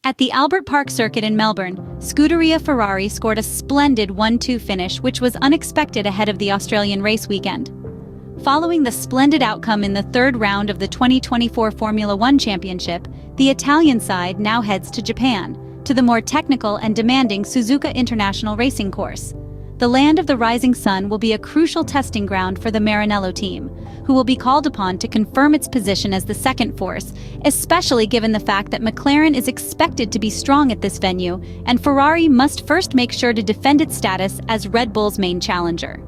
At the Albert Park circuit in Melbourne, Scuderia Ferrari scored a splendid 1-2 finish, which was unexpected ahead of the Australian race weekend. Following the splendid outcome in the third round of the 2024 Formula One Championship, the Italian side now heads to Japan, to the more technical and demanding Suzuka International Racing Course. The land of the rising sun will be a crucial testing ground for the Maranello team, who will be called upon to confirm its position as the second force, especially given the fact that McLaren is expected to be strong at this venue, and Ferrari must first make sure to defend its status as Red Bull's main challenger.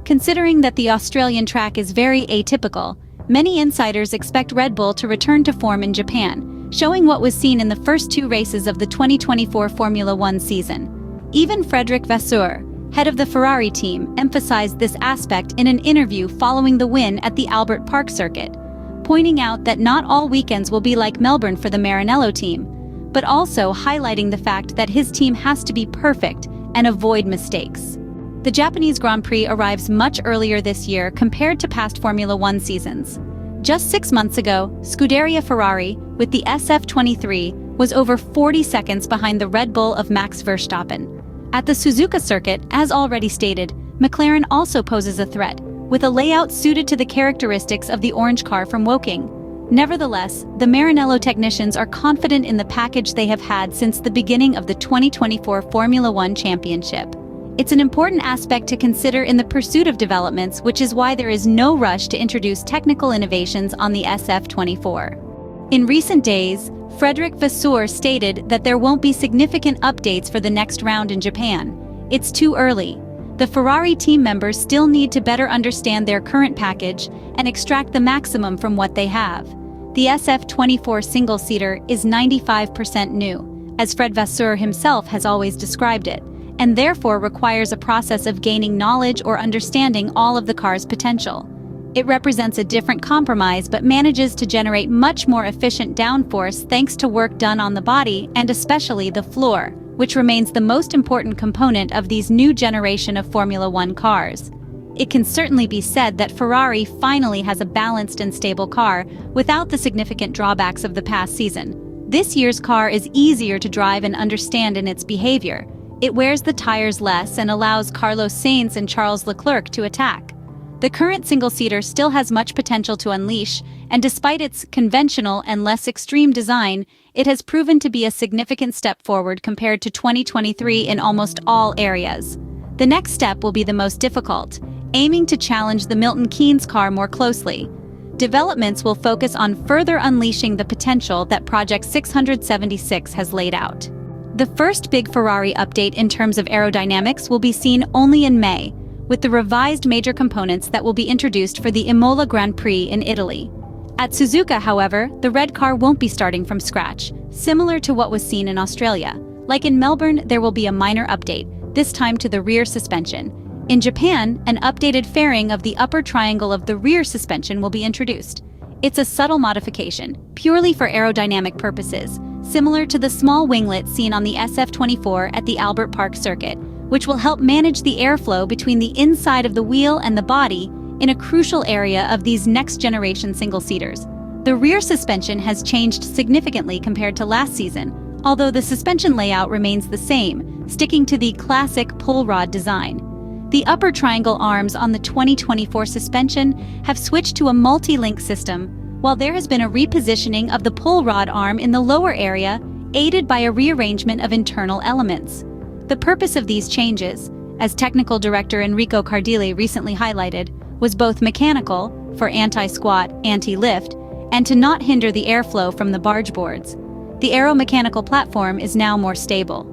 Considering that the Australian track is very atypical, many insiders expect Red Bull to return to form in Japan, showing what was seen in the first two races of the 2024 Formula One season. Even Frederic Vasseur, head of the Ferrari team, emphasized this aspect in an interview following the win at the Albert Park circuit, pointing out that not all weekends will be like Melbourne for the Maranello team, but also highlighting the fact that his team has to be perfect and avoid mistakes. The Japanese Grand Prix arrives much earlier this year compared to past Formula One seasons. Just 6 months ago, Scuderia Ferrari, with the SF-24, was over 40 seconds behind the Red Bull of Max Verstappen. At the Suzuka circuit, as already stated, McLaren also poses a threat, with a layout suited to the characteristics of the orange car from Woking. Nevertheless, the Maranello technicians are confident in the package they have had since the beginning of the 2024 Formula One Championship. It's an important aspect to consider in the pursuit of developments, which is why there is no rush to introduce technical innovations on the SF-24. In recent days, Frederic Vasseur stated that there won't be significant updates for the next round in Japan. It's too early. The Ferrari team members still need to better understand their current package and extract the maximum from what they have. The SF-24 single-seater is 95% new, as Fred Vasseur himself has always described it, and therefore requires a process of gaining knowledge or understanding all of the car's potential. It represents a different compromise but manages to generate much more efficient downforce thanks to work done on the body and especially the floor, which remains the most important component of these new generation of Formula One cars. It can certainly be said that Ferrari finally has a balanced and stable car without the significant drawbacks of the past season. This year's car is easier to drive and understand in its behavior. It wears the tires less and allows Carlos Sainz and Charles Leclerc to attack. The current single-seater still has much potential to unleash, and despite its conventional and less extreme design, it has proven to be a significant step forward compared to 2023 in almost all areas. The next step will be the most difficult, aiming to challenge the Milton Keynes car more closely. Developments will focus on further unleashing the potential that Project 676 has laid out. The first big Ferrari update in terms of aerodynamics will be seen only in May, with the revised major components that will be introduced for the Imola Grand Prix in Italy. At Suzuka, however, the red car won't be starting from scratch, similar to what was seen in Australia. Like in Melbourne, there will be a minor update, this time to the rear suspension. In Japan, an updated fairing of the upper triangle of the rear suspension will be introduced. It's a subtle modification, purely for aerodynamic purposes, similar to the small winglet seen on the SF-24 at the Albert Park circuit, which will help manage the airflow between the inside of the wheel and the body in a crucial area of these next-generation single-seaters. The rear suspension has changed significantly compared to last season, although the suspension layout remains the same, sticking to the classic pull rod design. The upper triangle arms on the 2024 suspension have switched to a multi-link system, while there has been a repositioning of the pull rod arm in the lower area, aided by a rearrangement of internal elements. The purpose of these changes, as technical director Enrico Cardilli recently highlighted, was both mechanical, for anti-squat, anti-lift, and to not hinder the airflow from the barge boards. The aeromechanical platform is now more stable.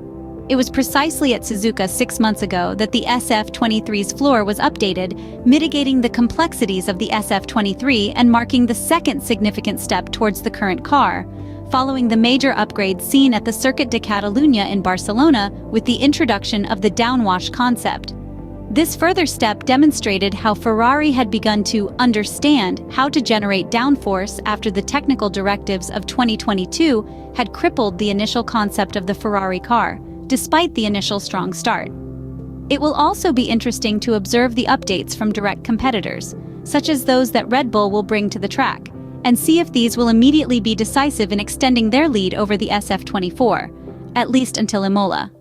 It was precisely at Suzuka 6 months ago that the SF-23's floor was updated, mitigating the complexities of the SF-23 and marking the second significant step towards the current car, following the major upgrades seen at the Circuit de Catalunya in Barcelona with the introduction of the downwash concept. This further step demonstrated how Ferrari had begun to understand how to generate downforce after the technical directives of 2022 had crippled the initial concept of the Ferrari car, despite the initial strong start. It will also be interesting to observe the updates from direct competitors, such as those that Red Bull will bring to the track, and see if these will immediately be decisive in extending their lead over the SF-24, at least until Imola.